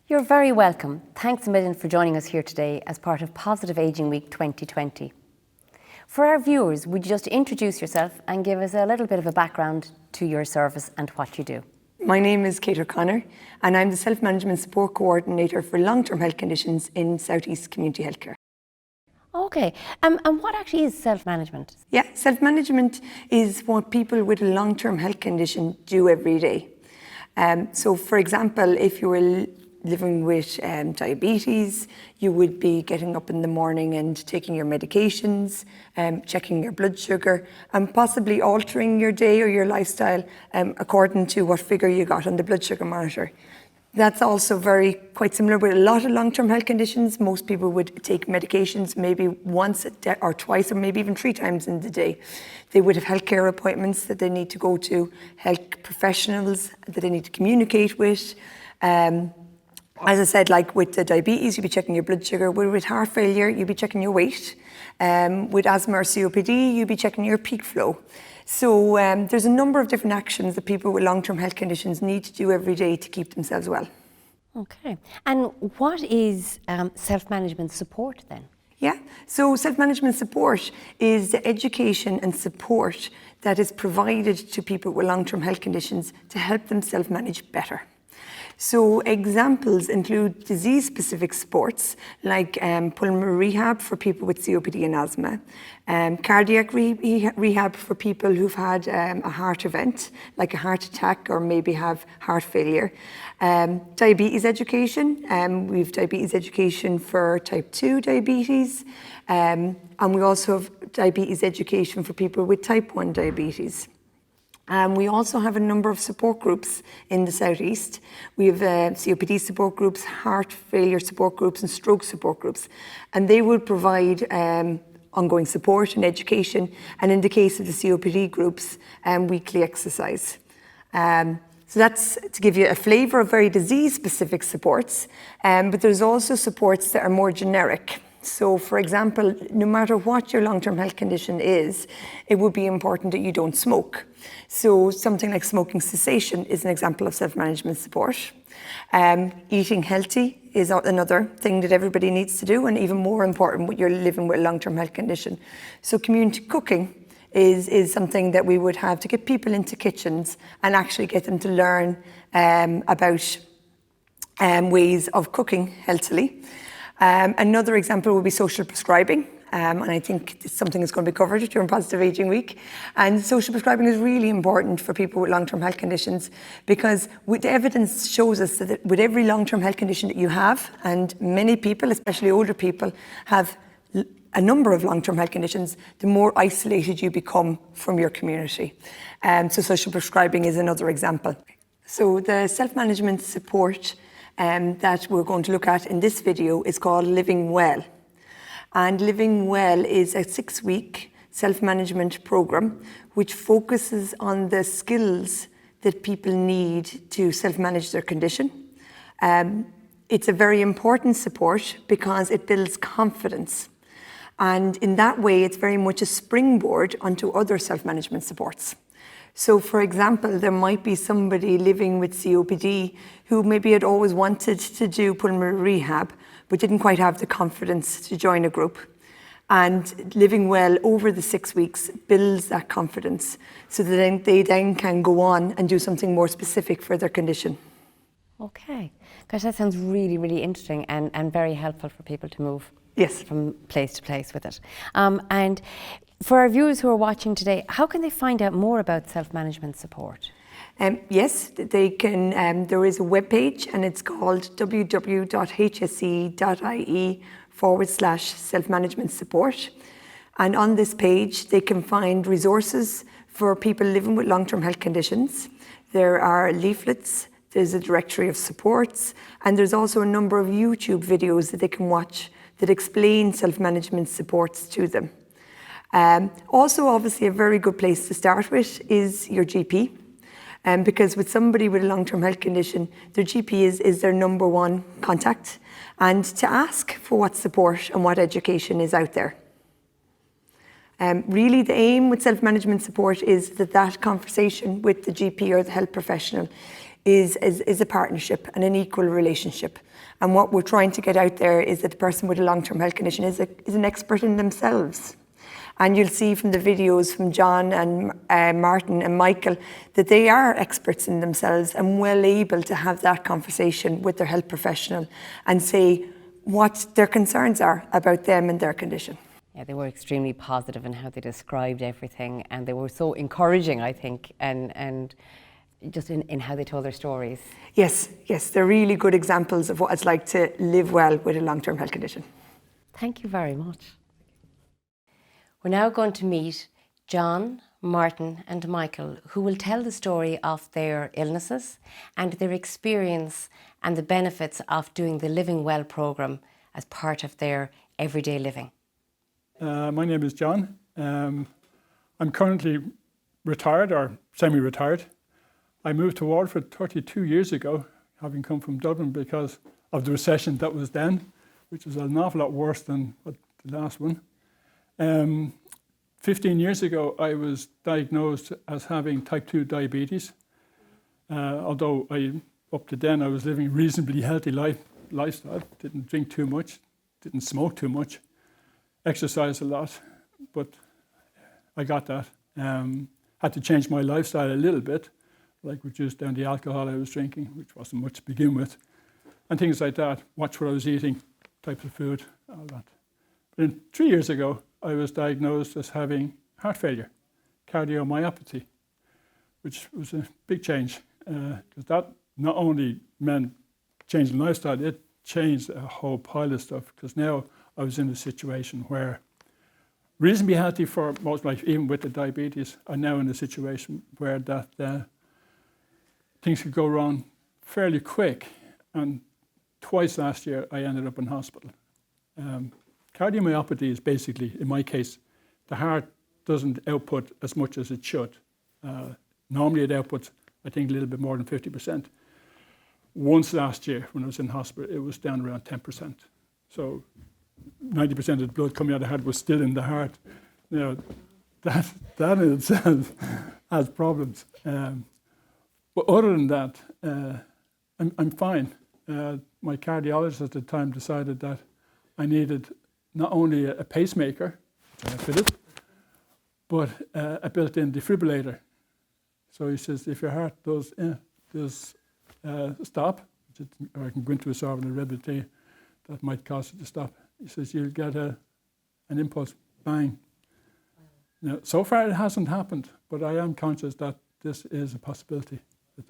You're very welcome. Thanks a million for joining us here today as part of Positive Ageing Week 2020. For our viewers, would you just introduce yourself and give us a little bit of a background to your service and what you do? My name is Kate O'Connor and I'm the Self-Management Support Coordinator for Long-Term Health Conditions in South East Community Healthcare. Okay, and what actually is self-management? Yeah, self-management is what people with a long-term health condition do every day. So for example, if you were living with diabetes, you would be getting up in the morning and taking your medications, checking your blood sugar, and possibly altering your day or your lifestyle according to what figure you got on the blood sugar monitor. That's also quite similar with a lot of long-term health conditions. Most people would take medications maybe once or twice or maybe even 3 times in the day. They would have healthcare appointments that they need to go to, health professionals that they need to communicate with. As I said, like with the diabetes, you'd be checking your blood sugar. With heart failure, you'd be checking your weight. With asthma or COPD, you'd be checking your peak flow. So there's a number of different actions that people with long-term health conditions need to do every day to keep themselves well. Okay. And what is self-management support then? Yeah, so self-management support is the education and support that is provided to people with long-term health conditions to help them self-manage better. So examples include disease-specific supports like pulmonary rehab for people with COPD and asthma, cardiac rehab for people who've had a heart event, like a heart attack or maybe have heart failure, diabetes education, we've diabetes education for type 2 diabetes, and we also have diabetes education for people with type 1 diabetes. We also have a number of support groups in the South East. We have COPD support groups, heart failure support groups and stroke support groups. And they will provide ongoing support and education, and in the case of the COPD groups, weekly exercise. So that's to give you a flavour of very disease-specific supports, but there's also supports that are more generic. So for example, no matter what your long-term health condition is, it would be important that you don't smoke. So something like smoking cessation is an example of self-management support. Eating healthy is another thing that everybody needs to do, and even more important when you're living with a long-term health condition. So community cooking is something that we would have to get people into kitchens and actually get them to learn about ways of cooking healthily. Another example would be social prescribing, and I think it's something that's going to be covered during Positive Ageing Week. And social prescribing is really important for people with long-term health conditions because the evidence shows us that with every long-term health condition that you have, and many people, especially older people, have a number of long-term health conditions, the more isolated you become from your community. So social prescribing is another example. So the self-management support that we're going to look at in this video is called Living Well. And Living Well is a 6-week self-management program which focuses on the skills that people need to self-manage their condition. It's a very important support because it builds confidence. And in that way, it's very much a springboard onto other self-management supports. So for example, there might be somebody living with COPD who maybe had always wanted to do pulmonary rehab, but didn't quite have the confidence to join a group. And Living Well over the 6 weeks builds that confidence so that they then can go on and do something more specific for their condition. Okay, gosh, that sounds really, really interesting and very helpful for people to move from place to place with it. And for our viewers who are watching today, how can they find out more about self-management support? Yes, they can. There is a webpage and it's called www.hse.ie/self-management support. And on this page, they can find resources for people living with long-term health conditions. There are leaflets, there's a directory of supports, and there's also a number of YouTube videos that they can watch that explain self-management supports to them. Also, obviously, a very good place to start with is your GP. Because with somebody with a long-term health condition, their GP is their number one contact, and to ask for what support and what education is out there. Really, the aim with self-management support is that conversation with the GP or the health professional is a partnership and an equal relationship. And what we're trying to get out there is that the person with a long-term health condition is an expert in themselves. And you'll see from the videos from John and Martin and Michael that they are experts in themselves and well able to have that conversation with their health professional and say what their concerns are about them and their condition. Yeah, they were extremely positive in how they described everything, and they were so encouraging, I think, and just in how they told their stories. Yes, they're really good examples of what it's like to live well with a long-term health condition. Thank you very much. We're now going to meet John, Martin and Michael, who will tell the story of their illnesses and their experience and the benefits of doing the Living Well programme as part of their everyday living. My name is John. I'm currently retired or semi-retired. I moved to Waterford 32 years ago, having come from Dublin because of the recession that was then, which was an awful lot worse than the last one. 15 years ago, I was diagnosed as having type 2 diabetes. Although up to then I was living a reasonably healthy lifestyle, didn't drink too much, didn't smoke too much, exercised a lot, but I got that. Had to change my lifestyle a little bit, like reduce down the alcohol I was drinking, which wasn't much to begin with, and things like that, watch what I was eating, types of food, all that. Then 3 years ago, I was diagnosed as having heart failure, cardiomyopathy, which was a big change, because that not only meant changing lifestyle, it changed a whole pile of stuff, because now I was in a situation where reasonably healthy for most of life, even with the diabetes, I'm now in a situation where that things could go wrong fairly quick, and twice last year I ended up in hospital. Cardiomyopathy is basically, in my case, the heart doesn't output as much as it should. Normally it outputs, I think, a little bit more than 50%. Once last year, when I was in hospital, it was down around 10%. So 90% of the blood coming out of the heart was still in the heart. Now, that in itself has problems. But other than that, I'm fine. My cardiologist at the time decided that I needed not only a pacemaker, which I fitted, but a built-in defibrillator. So he says, if your heart does stop, or I can go into a sovereign and rehabilitate, that might cause it to stop. He says, you'll get an impulse, bang. Now, so far it hasn't happened, but I am conscious that this is a possibility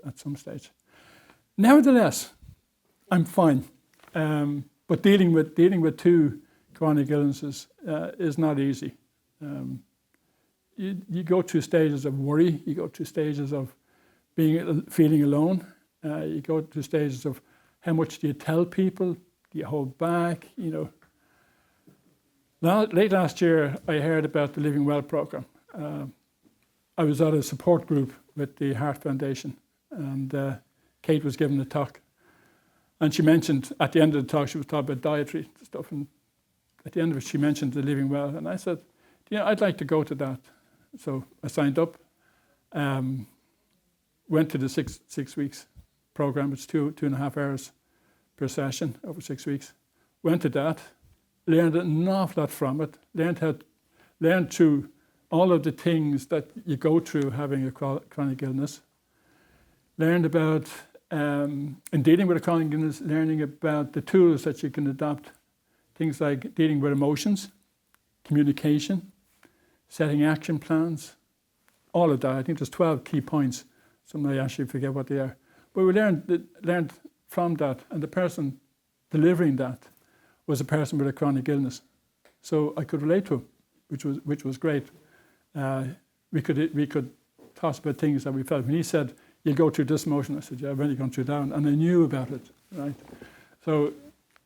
at some stage. Nevertheless, I'm fine. But dealing with two chronic illnesses is not easy. You go through stages of worry. You go through stages of feeling alone. You go through stages of how much do you tell people? Do you hold back? Late last year, I heard about the Living Well programme. I was at a support group with the Heart Foundation, and Kate was giving a talk. And she mentioned, at the end of the talk, she was talking about dietary stuff, and at the end of it, she mentioned the Living Well, and I said, I'd like to go to that. So I signed up, went to the six weeks program. It's 2.5 hours per session over 6 weeks. Went to that, learned an awful lot from it, learned through all of the things that you go through having a chronic illness, learned about, in dealing with a chronic illness, learning about the tools that you can adopt, things like dealing with emotions, communication, setting action plans, all of that. I think there's 12 key points. Some I actually forget what they are. But we learned from that, and the person delivering that was a person with a chronic illness. So I could relate to him, which was great. We could talk about things that we felt. When he said, you'll go through this emotion, I said, yeah, I've already gone through that, and I knew about it, right? So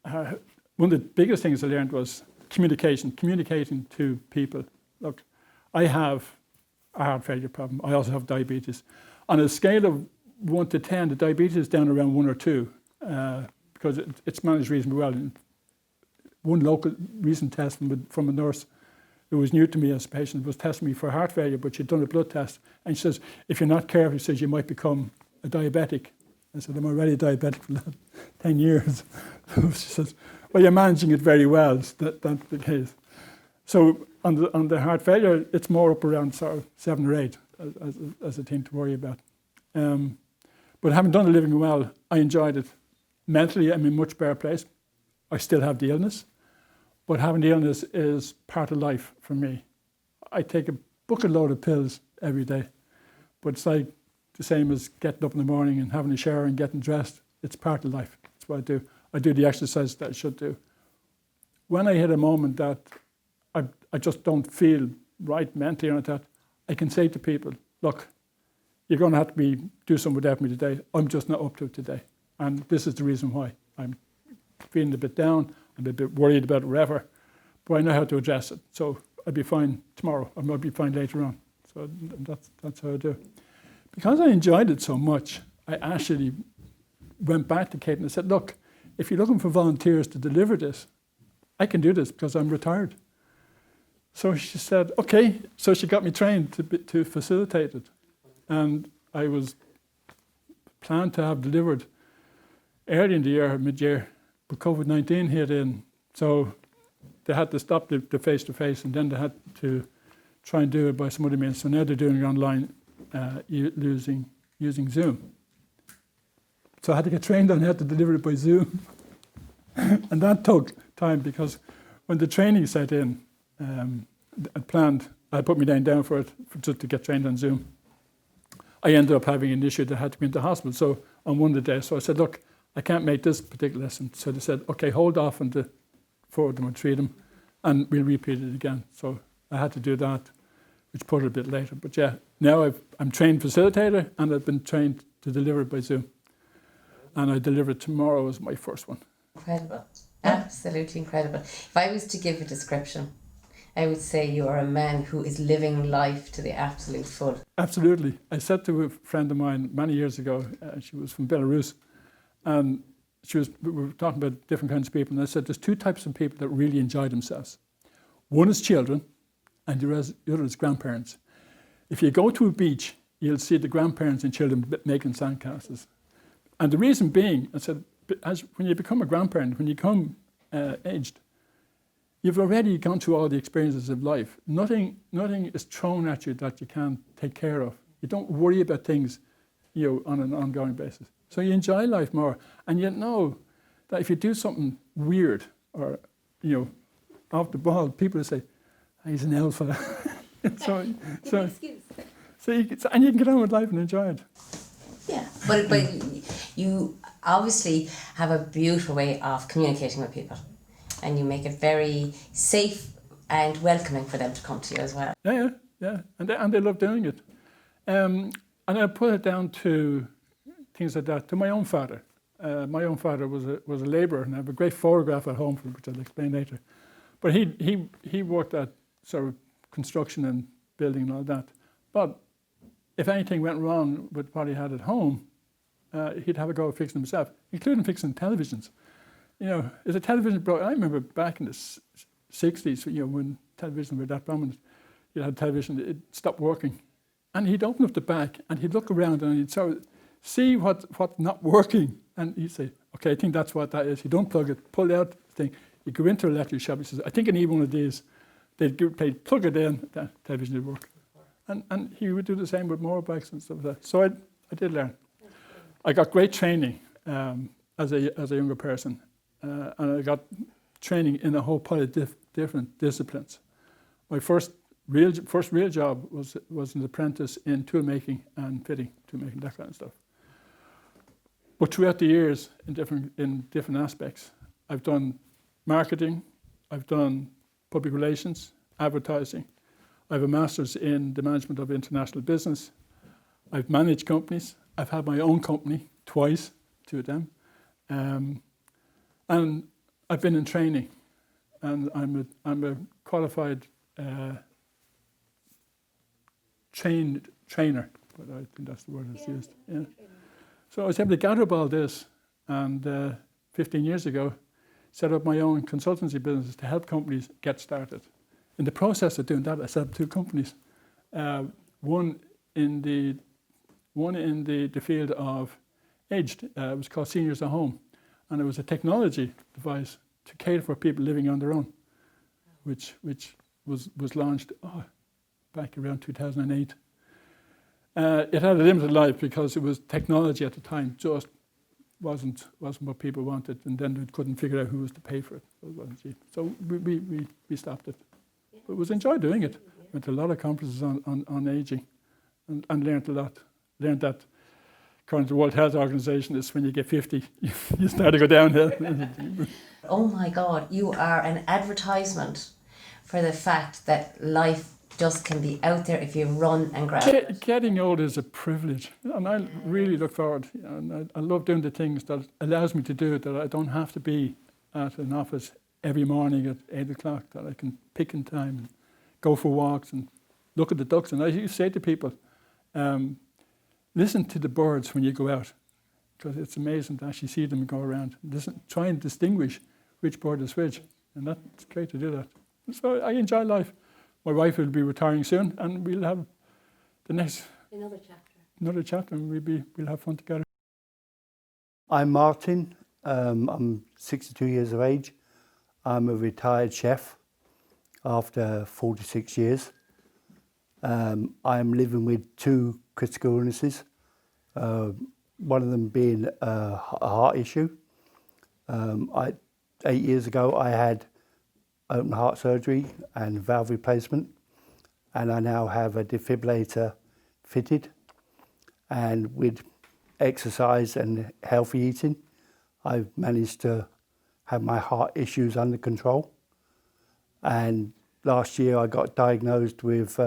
one of the biggest things I learned was communicating to people. Look, I have a heart failure problem. I also have diabetes. On a scale of 1 to 10, the diabetes is down around 1 or 2 because it's managed reasonably well. And one local recent test from a nurse who was new to me as a patient was testing me for heart failure, but she'd done a blood test. And she says, if you're not careful, she says, you might become a diabetic. I said, I'm already diabetic for the last 10 years. She says, well, you're managing it very well. That's the case. So on the heart failure, it's more up around sort of 7 or 8 as a thing to worry about. But having done the living well, I enjoyed it. Mentally, I'm in a much better place. I still have the illness, but having the illness is part of life for me. I take a bucket load of pills every day, but it's like the same as getting up in the morning and having a shower and getting dressed. It's part of life. That's what I do. I do the exercise that I should do. When I hit a moment that I just don't feel right mentally or like that, I can say to people, look, you're going to have to do something without me today. I'm just not up to it today. And this is the reason why. I'm feeling a bit down, I'm a bit worried about it, whatever, but I know how to address it. So I'll be fine tomorrow, I might be fine later on. So that's how I do. Because I enjoyed it so much, I actually went back to Kate and I said, look, if you're looking for volunteers to deliver this, I can do this because I'm retired. So she said, okay. So she got me trained to facilitate it. And I was planned to have delivered early in the year, mid-year, but COVID-19 hit in. So they had to stop the face-to-face, and then they had to try and do it by some other means. So now they're doing it online using Zoom. So I had to get trained on how to deliver it by Zoom. And that took time because when the training set in, I put me down for it just to get trained on Zoom. I ended up having an issue that had to be into hospital. So on one of the days, so I said, look, I can't make this particular lesson. So they said, okay, hold off on the 4 of them and 3 of them, and we'll repeat it again. So I had to do that, which put it a bit later. But yeah, now I'm trained facilitator, and I've been trained to deliver it by Zoom. And I deliver it tomorrow as my first one. Incredible. Absolutely incredible. If I was to give a description, I would say you are a man who is living life to the absolute full. Absolutely. I said to a friend of mine many years ago, she was from Belarus, and we were talking about different kinds of people, and I said there's 2 types of people that really enjoy themselves. One is children, and the other is grandparents. If you go to a beach, you'll see the grandparents and children making sandcastles. And the reason being, I said, when you become a grandparent, when you become aged, you've already gone through all the experiences of life. Nothing is thrown at you that you can't take care of. You don't worry about things, on an ongoing basis. So you enjoy life more, and you know that if you do something weird or, off the ball, people will say, oh, he's an alpha. so you can get on with life and enjoy it. Yeah, but you obviously have a beautiful way of communicating with people, and you make it very safe and welcoming for them to come to you as well. Yeah, and they love doing it. And I put it down to things like that. To my own father. My own father was a labourer, and I have a great photograph at home, which I'll explain later. But he worked at sort of construction and building and all that. But if anything went wrong with what he had at home, he'd have a go at fixing himself, including fixing televisions. As a television broke, I remember back in the 60s, when television were that prominent, you had television, it stopped working. And he'd open up the back and he'd look around and he'd sort of see what's not working. And he'd say, okay, I think that's what that is. He'd unplug it, pull out the thing. He'd go into an electric shop. He says, I think I need one of these. They'd plug it in, the television would work. And he would do the same with motorbikes and stuff like that. So I did learn. I got great training as a younger person. And I got training in a whole pile of different disciplines. My first real job was an apprentice in tool making and fitting, that kind of stuff. But throughout the years, in different aspects, I've done marketing, I've done public relations, advertising. I have a master's in the management of international business. I've managed companies. I've had my own company twice, 2 of them. And I've been in training, and I'm a qualified trainer, but I think that's the word that's used. Yeah. So I was able to gather up all this, and 15 years ago, set up my own consultancy business to help companies get started. In the process of doing that, I set up 2 companies. One in the field of aged. It was called Seniors at Home, and it was a technology device to cater for people living on their own, which was launched back around 2008. It had a limited life because it was technology at the time, just wasn't what people wanted, and then they couldn't figure out who was to pay for it. So it wasn't cheap. So we stopped it. But it was enjoyed doing it. Went to a lot of conferences on aging, and learned a lot. Learned that, according to the World Health Organization, is when you get 50, you start to go downhill. Oh my God, you are an advertisement for the fact that life just can be out there if you run and grab it. Getting old is a privilege, and I really look forward. And I love doing the things that allows me to do it, that I don't have to be at an office every morning at 8 o'clock, that I can pick in time and go for walks and look at the ducks. And I used to say to people, listen to the birds when you go out, because it's amazing to actually see them go around. Try and distinguish which bird is which, and that's great to do that. So I enjoy life. My wife will be retiring soon, and we'll have the next another chapter, and we'll have fun together. I'm Martin. I'm 62 years of age. I'm a retired chef after 46 years. I'm living with 2 critical illnesses, one of them being a heart issue. 8 years ago, I had open heart surgery and valve replacement, and I now have a defibrillator fitted. And with exercise and healthy eating, I've managed to have my heart issues under control. And last year I got diagnosed with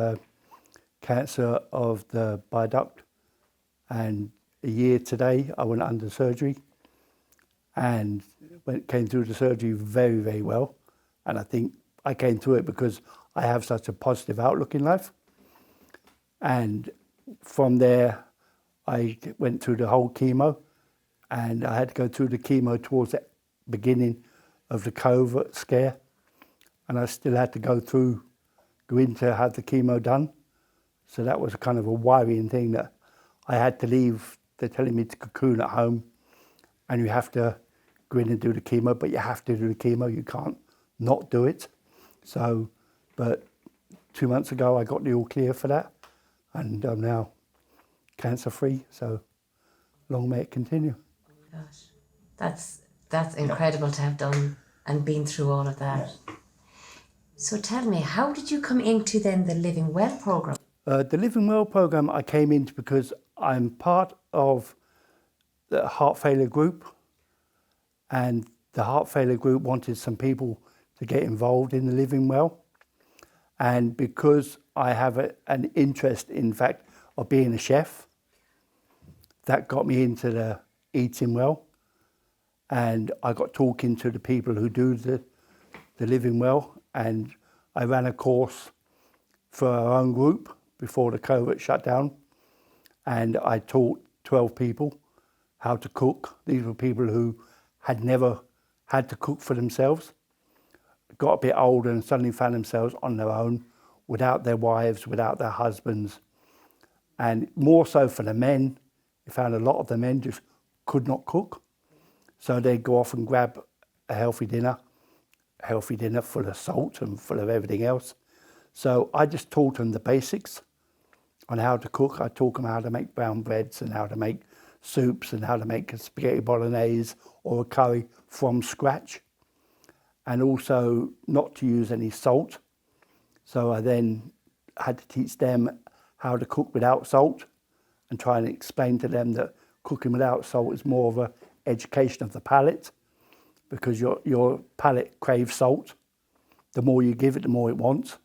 cancer of the bile duct, and a year today I went under surgery and came through the surgery very, very well. And I think I came through it because I have such a positive outlook in life. And from there, I went through the whole chemo, and I had to go through the chemo towards the beginning of the COVID scare. And I still had to go in to have the chemo done. So that was kind of a worrying thing, that I had to leave. They're telling me to cocoon at home, and you have to go in and do the chemo, but you have to do the chemo. You can't not do it. So, but 2 months ago I got the all clear for that, and I'm now cancer free. So long may it continue. Oh my gosh, that's incredible to have done and been through all of that. Yeah. So tell me, how did you come into then the Living Well program? The Living Well program I came into because I'm part of the heart failure group, and the heart failure group wanted some people to get involved in the Living Well. And because I have an interest, in fact, of being a chef, that got me into the eating well. And I got talking to the people who do the Living Well, and I ran a course for our own group before the COVID shut down, and I taught 12 people how to cook. These were people who had never had to cook for themselves, got a bit older and suddenly found themselves on their own, without their wives, without their husbands. And more so for the men, we found a lot of the men just could not cook. So they'd go off and grab a healthy dinner full of salt and full of everything else. So I just taught them the basics on how to cook. I taught them how to make brown breads and how to make soups and how to make a spaghetti bolognese or a curry from scratch, and also not to use any salt. So I then had to teach them how to cook without salt and try and explain to them that cooking without salt is more of an education of the palate, because your palate craves salt. The more you give it, the more it wants.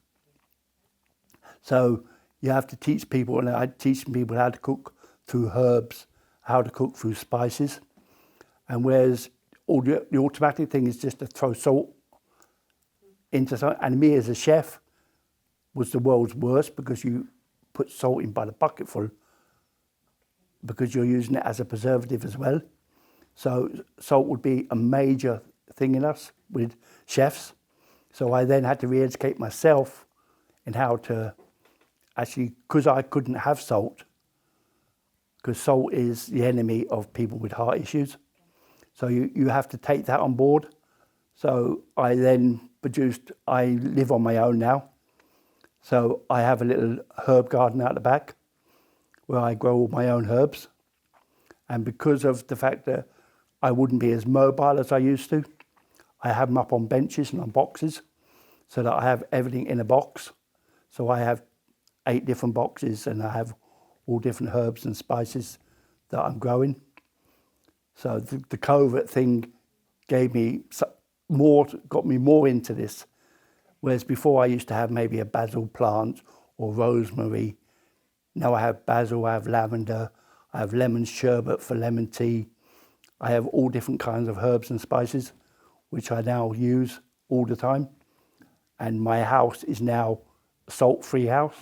So you have to teach people, and I teach people how to cook through herbs, how to cook through spices. And whereas the automatic thing is just to throw salt into something, and me as a chef was the world's worst, because you put salt in by the bucketful because you're using it as a preservative as well. So salt would be a major thing in us with chefs. So I then had to re-educate myself in how to actually, because I couldn't have salt, because salt is the enemy of people with heart issues. So you have to take that on board. So I then I live on my own now. So I have a little herb garden out the back where I grow all my own herbs. And because of the fact that I wouldn't be as mobile as I used to, I have them up on benches and on boxes so that I have everything in a box. So I have 8 different boxes and I have all different herbs and spices that I'm growing. So the COVID thing got me more into this. Whereas before I used to have maybe a basil plant or rosemary. Now I have basil, I have lavender, I have lemon sherbet for lemon tea. I have all different kinds of herbs and spices, which I now use all the time. And my house is now a salt-free house.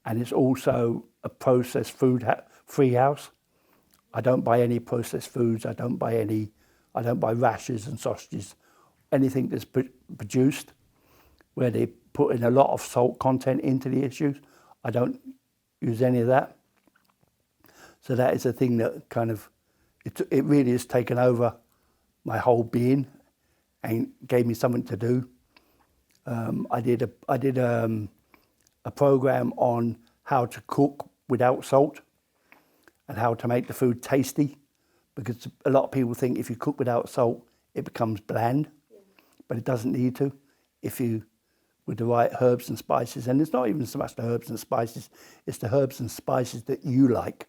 And it's also a processed food free house. I don't buy any processed foods. I don't buy rashers and sausages, anything that's produced where they put in a lot of salt content into the issues. I don't use any of that. So that is a thing that kind of, it really has taken over my whole being and gave me something to do. I did a program on how to cook without salt and how to make the food tasty, because a lot of people think if you cook without salt, it becomes bland, but it doesn't need to. If you, with the right herbs and spices, and it's not even so much the herbs and spices, it's the herbs and spices that you like.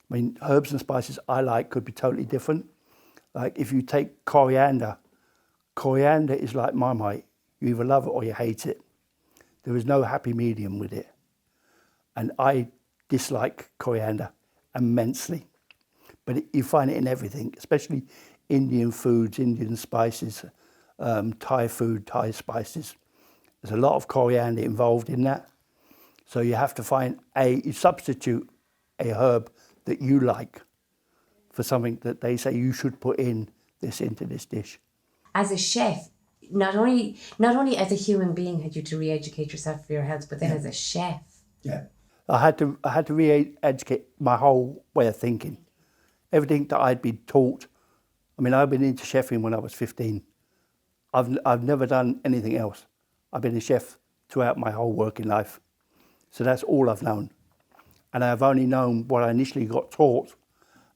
I mean, herbs and spices I like could be totally different. Like if you take coriander is like Marmite. You either love it or you hate it. There is no happy medium with it. And I dislike coriander immensely. But you find it in everything, especially Indian foods, Indian spices, Thai food, Thai spices. There's a lot of coriander involved in that. So you have to you substitute a herb that you like for something that they say you should put into this dish. As a chef, not only as a human being had you to re-educate yourself for your health, but then as a chef. Yeah. I had to re-educate my whole way of thinking. Everything that I'd been taught. I mean, I've been into chefing when I was 15. I've never done anything else. I've been a chef throughout my whole working life. So that's all I've known. And I've only known what I initially got taught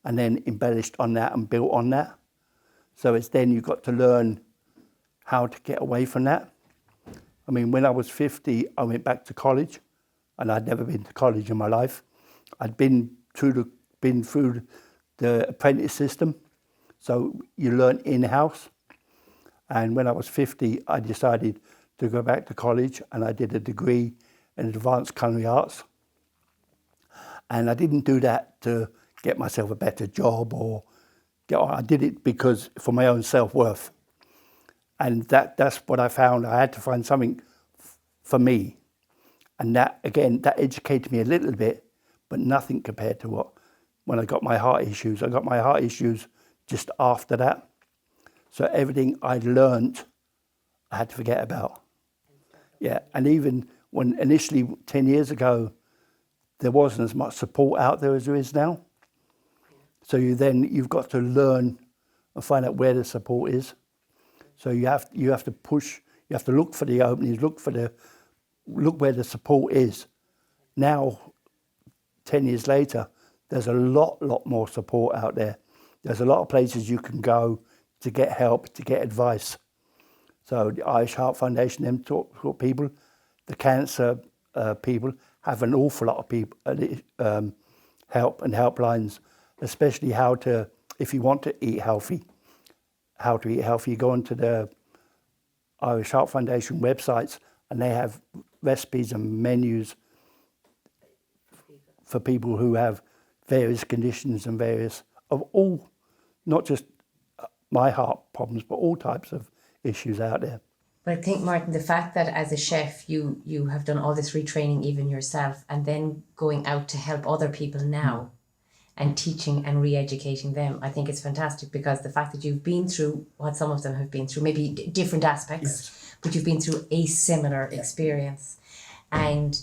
and then embellished on that and built on that. So it's then you've got to learn how to get away from that. I mean, when I was 50, I went back to college, and I'd never been to college in my life. I'd been through the apprentice system, so you learn in-house. And when I was 50, I decided to go back to college, and I did a degree in advanced culinary arts. And I didn't do that to get myself a better job I did it because for my own self-worth. And that's what I found. I had to find something for me. And that, again, that educated me a little bit, but nothing compared to when I got my heart issues. I got my heart issues just after that. So everything I'd learnt, I had to forget about. Yeah, and even when initially 10 years ago, there wasn't as much support out there as there is now. So you've got to learn and find out where the support is. So you have to push, you have to look for the openings, look where the support is. Now, 10 years later, there's a lot more support out there. There's a lot of places you can go to get help, to get advice. So the Irish Heart Foundation, them talk people, the cancer people have an awful lot of people help and helplines, especially if you want to eat healthy, how to eat healthy. You go onto the Irish Heart Foundation websites and they have recipes and menus for people who have various conditions and of all, not just my heart problems, but all types of issues out there. But I think, Martin, the fact that as a chef you have done all this retraining even yourself and then going out to help other people now and teaching and re-educating them, I think it's fantastic, because the fact that you've been through what some of them have been through, maybe different aspects, yes, but you've been through a similar experience. And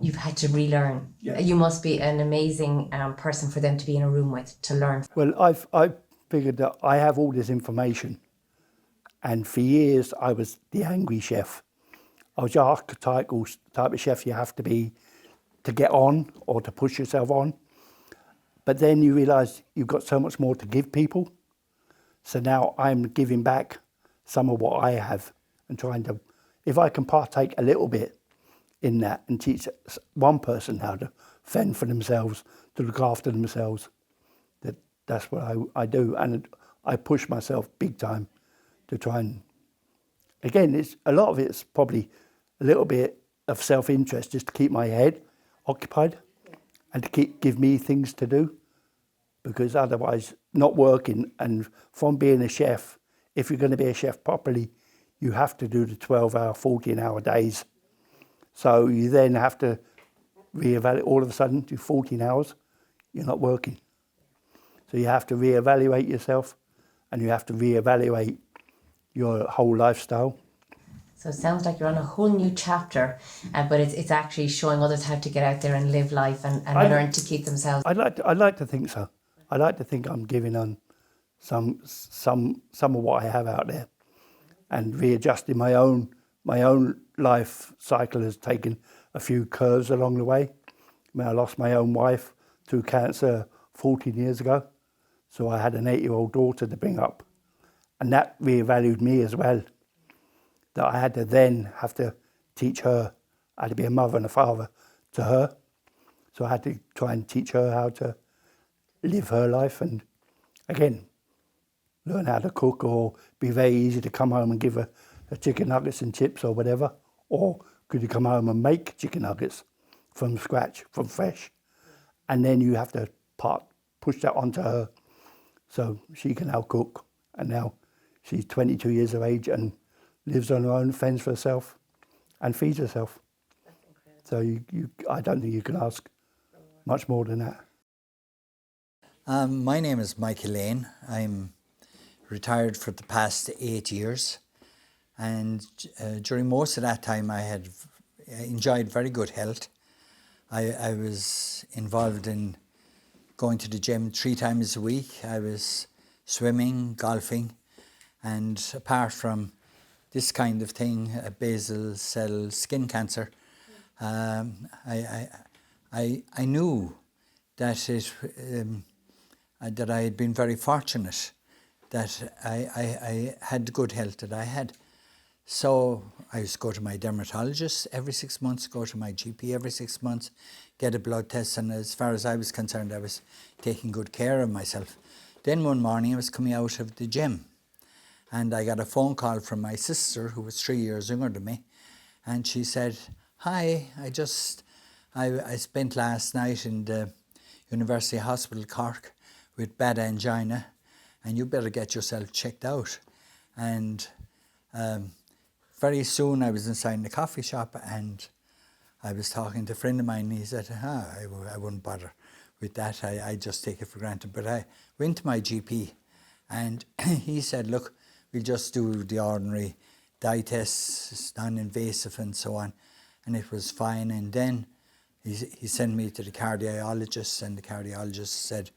you've had to relearn. Yeah. You must be an amazing person for them to be in a room with, to learn. Well, I figured that I have all this information, and for years I was the angry chef. I was the archetypal type of chef you have to be to get on or to push yourself on. But then you realise you've got so much more to give people. So now I'm giving back some of what I have and trying to, if I can partake a little bit in that and teach one person how to fend for themselves, to look after themselves, that's what I do. And I push myself big time to try and, again, a lot of it's probably a little bit of self-interest just to keep my head occupied and to give me things to do, because otherwise not working. And from being a chef, if you're going to be a chef properly, you have to do the 12-hour, 14-hour days. So you then have to reevaluate, all of a sudden, do 14 hours, you're not working. So you have to reevaluate yourself, and you have to reevaluate your whole lifestyle. So it sounds like you're on a whole new chapter, but it's actually showing others how to get out there and live life and learn to keep themselves. I'd like to think so. I like to think I'm giving on some of what I have out there, and readjusting my own life cycle has taken a few curves along the way. I mean, I lost my own wife through cancer 14 years ago, so I had an 8-year-old daughter to bring up, and that reevaluated me as well. That I had to then have to teach her how to be a mother and a father to her. So I had to try and teach her how to live her life, and again, learn how to cook, or be very easy to come home and give her chicken nuggets and chips or whatever. Or could you come home and make chicken nuggets from scratch, from fresh? And then you have to push that onto her so she can now cook. And now she's 22 years of age and lives on her own, fends for herself and feeds herself. That's incredible. So I don't think you can ask much more than that. My name is Michael Lane. I'm retired for the past 8 years, and during most of that time I had enjoyed very good health. I was involved in going to the gym 3 times a week. I was swimming, golfing, and apart from this kind of thing, basal cell skin cancer, I knew that that I had been very fortunate that I had good health that I had. So I used to go to my dermatologist every 6 months, go to my GP every 6 months, get a blood test, and as far as I was concerned, I was taking good care of myself. Then one morning I was coming out of the gym, and I got a phone call from my sister, who was 3 years younger than me, and she said, "Hi, I spent last night in the University Hospital Cork with bad angina, and you better get yourself checked out." And very soon I was inside the coffee shop, and I was talking to a friend of mine, and he said, I wouldn't bother with that, I just take it for granted. But I went to my GP, and he said, "Look, we'll just do the ordinary dye tests, non-invasive and so on," and it was fine. And then he sent me to the cardiologist, and the cardiologist said,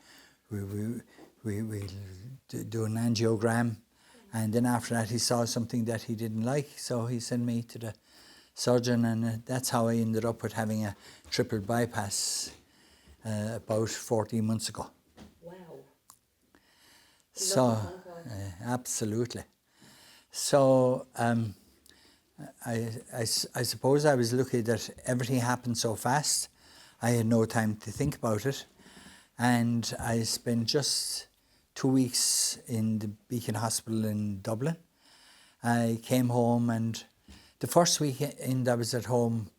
we'll do an angiogram. And then after that he saw something that he didn't like, so he sent me to the surgeon, and that's how I ended up with having a triple bypass about 14 months ago. Wow. So, absolutely. So I suppose I was lucky that everything happened so fast. I had no time to think about it, and I spent just 2 weeks in the Beacon Hospital in Dublin. I came home, and the first weekend I was at home,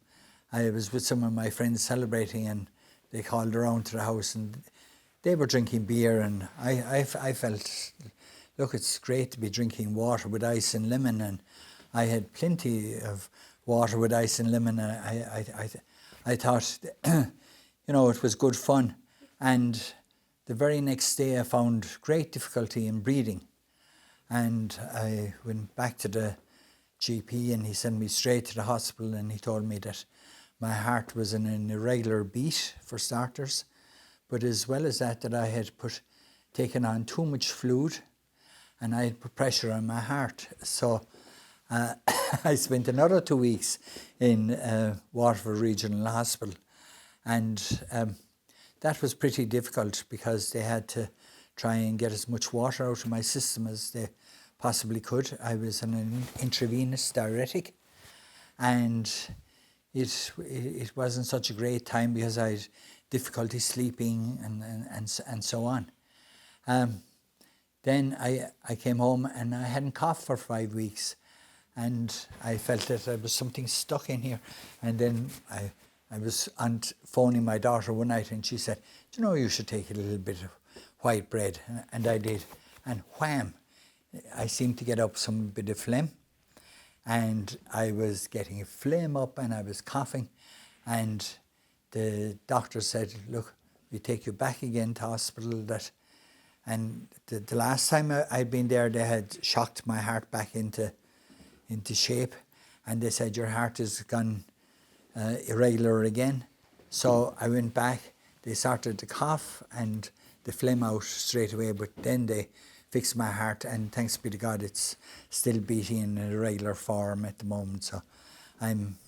I was with some of my friends celebrating, and they called around to the house, and they were drinking beer, and I felt, look, it's great to be drinking water with ice and lemon, and I had plenty of water with ice and lemon. I thought, you know, it was good fun. And the very next day I found great difficulty in breathing, and I went back to the GP, and he sent me straight to the hospital, and he told me that my heart was in an irregular beat, for starters, but as well as that I had taken on too much fluid, and I had put pressure on my heart. So I spent another 2 weeks in Waterford Regional Hospital, and that was pretty difficult because they had to try and get as much water out of my system as they possibly could. I was on an intravenous diuretic, and it wasn't such a great time because I had difficulty sleeping and so on. Then I came home and I hadn't coughed for 5 weeks, and I felt that there was something stuck in here. And then I was phoning my daughter one night, and she said, "Do you know, you should take a little bit of white bread?" And I did, and wham, I seemed to get up some bit of phlegm, and I was getting a flame up and I was coughing, and the doctor said, "Look, we take you back again to hospital." And the last time I'd been there, they had shocked my heart back into shape, and they said, "Your heart has gone irregular again." So I went back. They started to cough and the phlegm out straight away, but then they fixed my heart, and thanks be to God, it's still beating in a regular form at the moment. So I'm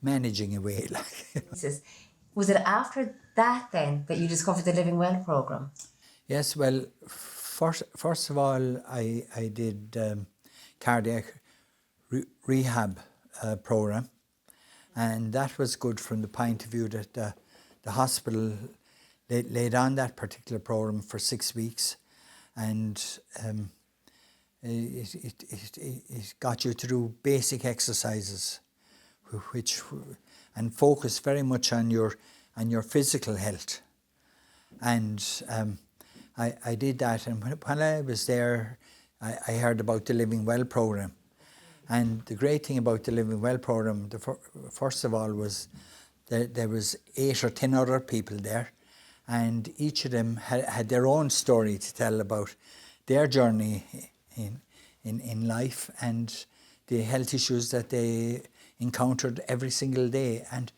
managing away. Was it after that then that you discovered the Living Well programme? Yes, well, first of all, I did cardiac rehab programme, and that was good from the point of view that the hospital laid on that particular programme for 6 weeks, and it got you to do basic exercises, and focus very much on your physical health. And I did that, and when I was there, I heard about the Living Well programme. And the great thing about the Living Well programme, first of all, was that there was 8 or 10 other people there, and each of them had their own story to tell about their journey in life and the health issues that they encountered every single day. And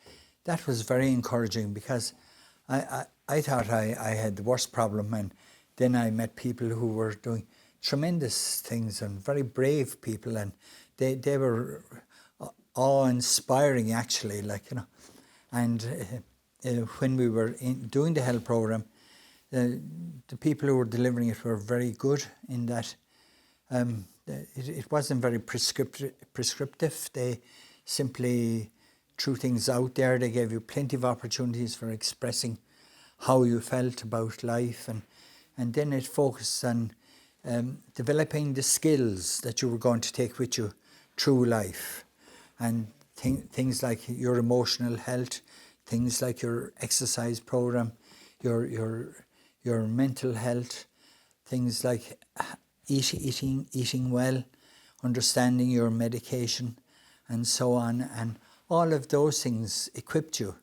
that was very encouraging, because I thought I had the worst problem, and then I met people who were doing tremendous things, and very brave people, and they were awe-inspiring, actually, And when we were doing the health programme, the people who were delivering it were very good in that it wasn't very prescriptive. They simply threw things out there. They gave you plenty of opportunities for expressing how you felt about life, and then it focused on developing the skills that you were going to take with you through life, and things like your emotional health, things like your exercise program, your mental health, things like eating well, understanding your medication, and so on. And all of those things equipped you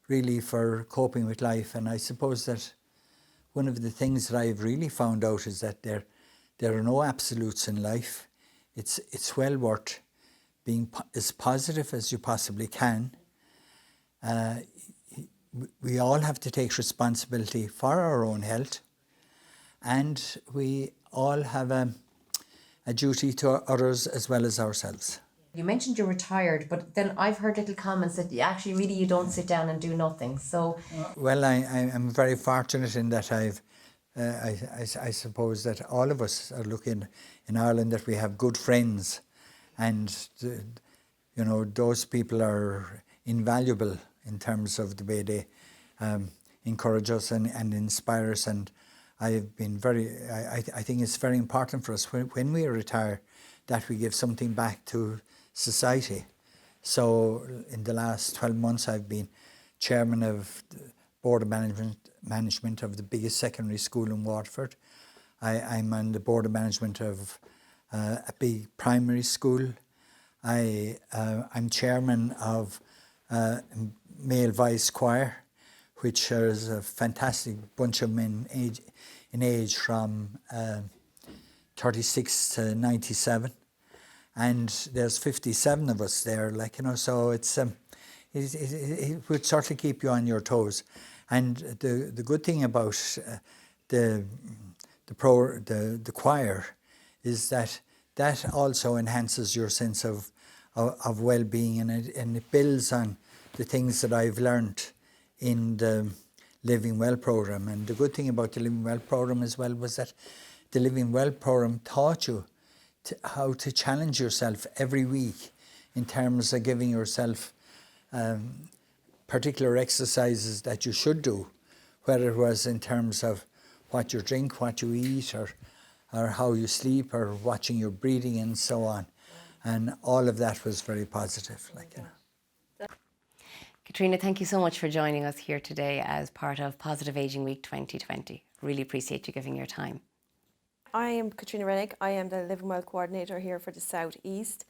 really for coping with life. And I suppose that one of the things that I've really found out is that there are no absolutes in life. It's well worth being as positive as you possibly can. We all have to take responsibility for our own health, and we all have a duty to others as well as ourselves. You mentioned you're retired, but then I've heard little comments that you don't sit down and do nothing. So, well, I'm very fortunate in that I suppose that all of us are looking in Ireland that we have good friends, and those people are invaluable in terms of the way they encourage us and inspire us. And I've been I think it's very important for us when we retire that we give something back to society. So in the last 12 months I've been chairman of the Board of Management of the biggest secondary school in Waterford. I'm on the Board of Management of a big primary school. I'm chairman of Male Vice Choir, which is a fantastic bunch of men in age from 36 to 97. And there's 57 of us there, so it would certainly keep you on your toes. And the good thing about the choir is that also enhances your sense of well-being, and it builds on the things that I've learned in the Living Well program. And the good thing about the Living Well program as well was that the Living Well program taught you how to challenge yourself every week in terms of giving yourself particular exercises that you should do, whether it was in terms of what you drink, what you eat, or how you sleep, or watching your breathing and so on. And all of that was very positive. Catriona, thank you so much for joining us here today as part of Positive Ageing Week 2020. Really appreciate you giving your time. I am Catriona Renwick. I am the Living Well Coordinator here for the South East.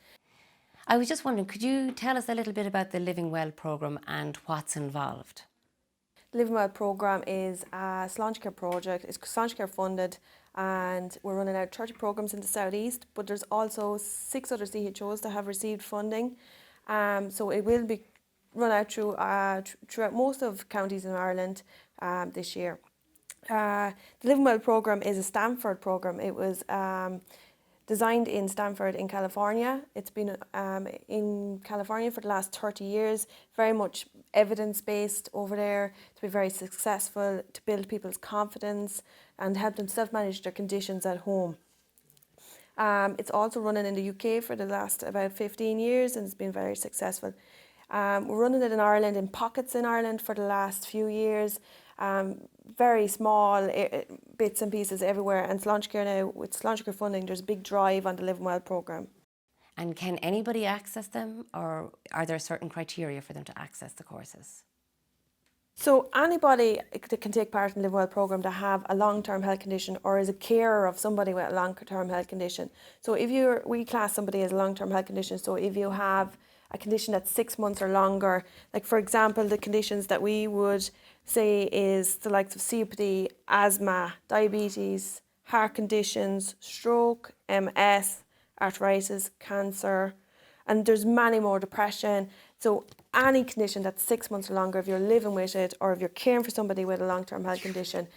I was just wondering, could you tell us a little bit about the Living Well programme and what's involved? The Living Well programme is a Sláinte Care project. It's Sláinte Care funded, and we're running out 30 programmes in the South East, but there's also 6 other CHOs that have received funding. So it will be run out throughout most of counties in Ireland this year. The Living Well programme is a Stanford programme. It was designed in Stanford in California. It's been in California for the last 30 years, very much evidence-based over there, to be very successful, to build people's confidence and help them self-manage their conditions at home. It's also running in the UK for the last about 15 years, and it's been very successful. We're running it in Ireland, in pockets in Ireland for the last few years. Very small bits and pieces everywhere, and Sláinte Care now, with Sláinte Care funding, there's a big drive on the Living Well programme. And can anybody access them, or are there certain criteria for them to access the courses? So anybody that can take part in the Living Well programme that have a long-term health condition or is a carer of somebody with a long-term health condition. So if we class somebody as a long-term health condition, so if you have a condition that's 6 months or longer, like for example, the conditions that we would say is the likes of COPD, asthma, diabetes, heart conditions, stroke, MS, arthritis, cancer, and there's many more, depression. So any condition that's 6 months or longer, if you're living with it or if you're caring for somebody with a long-term health condition,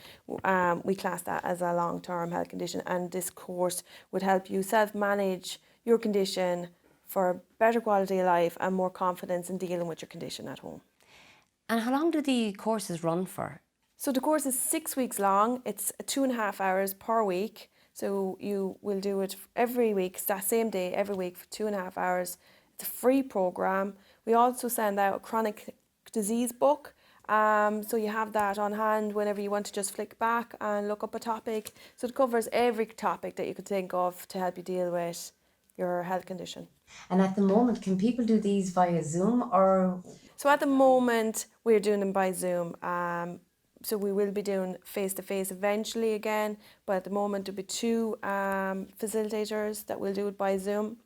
we class that as a long-term health condition, and this course would help you self-manage your condition for better quality of life and more confidence in dealing with your condition at home. And how long do the courses run for? So the course is 6 weeks long. It's 2.5 hours per week. So you will do it every week, that same day, every week for 2.5 hours. It's a free programme. We also send out a chronic disease book. So you have that on hand whenever you want to just flick back and look up a topic. So it covers every topic that you could think of to help you deal with your health condition. And at the moment, can people do these via Zoom or? So at the moment, we're doing them by Zoom. So we will be doing face-to-face eventually again, but at the moment there'll be 2 facilitators that will do it by Zoom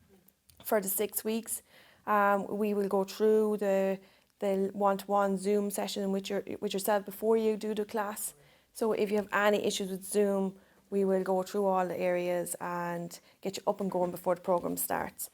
for the 6 weeks. We will go through the one-to-one Zoom session with yourself before you do the class. So if you have any issues with Zoom, we will go through all the areas and get you up and going before the programme starts.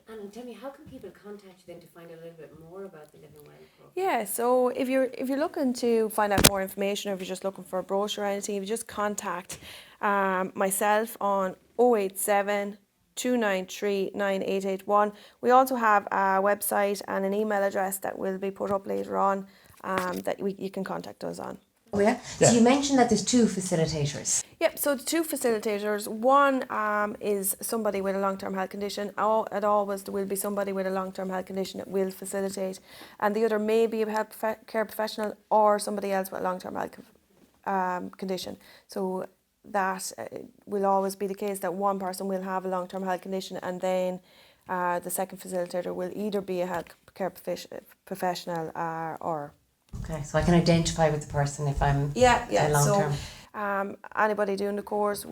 And tell me, how can people contact you then to find out a little bit more about the Living Well programme? Yeah, so if you're looking to find out more information, or if you're just looking for a brochure or anything, if you just contact myself on 087 293 9881. We also have a website and an email address that will be put up later on that you can contact us on. Oh yeah? So you mentioned that there's 2 facilitators. Yep, so the 2 facilitators, one is somebody with a long-term health condition. Always there will be somebody with a long-term health condition that will facilitate, and the other may be a health care professional or somebody else with a long-term health condition. So that will always be the case, that one person will have a long-term health condition, and then the second facilitator will either be a health care professional or. Okay, so I can identify with the person if I'm a long-term. So anybody doing the course,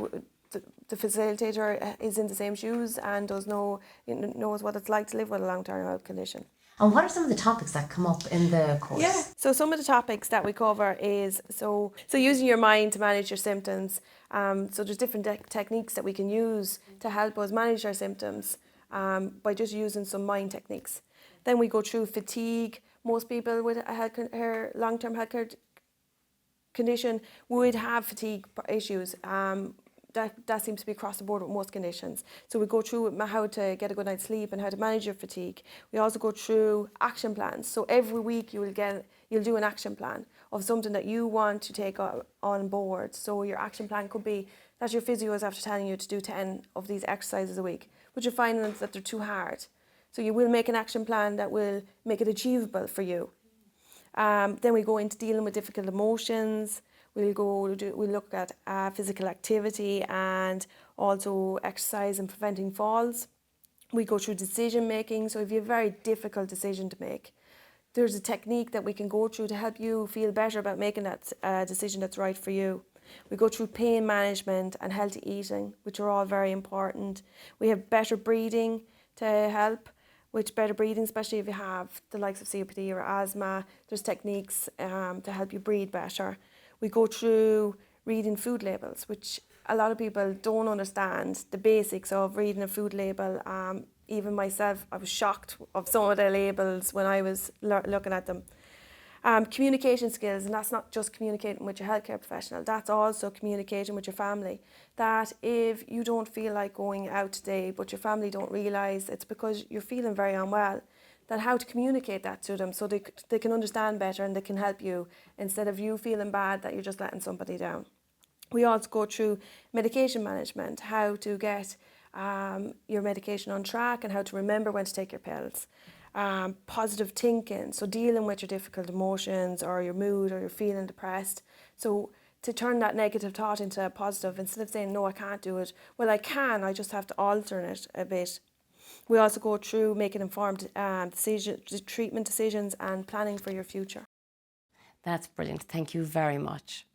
the facilitator is in the same shoes and knows what it's like to live with a long-term health condition. And what are some of the topics that come up in the course? Yeah, so some of the topics that we cover is so using your mind to manage your symptoms. So there's different techniques that we can use to help us manage our symptoms by just using some mind techniques. Then we go through fatigue, most people with a long-term healthcare condition would have fatigue issues. That seems to be across the board with most conditions. So we go through how to get a good night's sleep and how to manage your fatigue. We also go through action plans. So every week you'll do an action plan of something that you want to take on board. So your action plan could be that your physio is after telling you to do 10 of these exercises a week, but you're finding that they're too hard. So you will make an action plan that will make it achievable for you. Then we go into dealing with difficult emotions. We'll look at physical activity and also exercise and preventing falls. We go through decision making. So if you have a very difficult decision to make, there's a technique that we can go through to help you feel better about making that decision that's right for you. We go through pain management and healthy eating, which are all very important. We have better breathing to help. With better breathing, especially if you have the likes of COPD or asthma, there's techniques to help you breathe better. We go through reading food labels, which a lot of people don't understand the basics of reading a food label. Even myself, I was shocked of some of the labels when I was looking at them. Communication skills, and that's not just communicating with your healthcare professional, that's also communicating with your family. That if you don't feel like going out today, but your family don't realise it's because you're feeling very unwell, that how to communicate that to them so they can understand better and they can help you instead of you feeling bad that you're just letting somebody down. We also go through medication management, how to get your medication on track and how to remember when to take your pills. Positive thinking, so dealing with your difficult emotions or your mood or you're feeling depressed. So to turn that negative thought into a positive, instead of saying, no, I can't do it, well, I can, I just have to alter it a bit. We also go through making informed treatment decisions and planning for your future. That's brilliant. Thank you very much.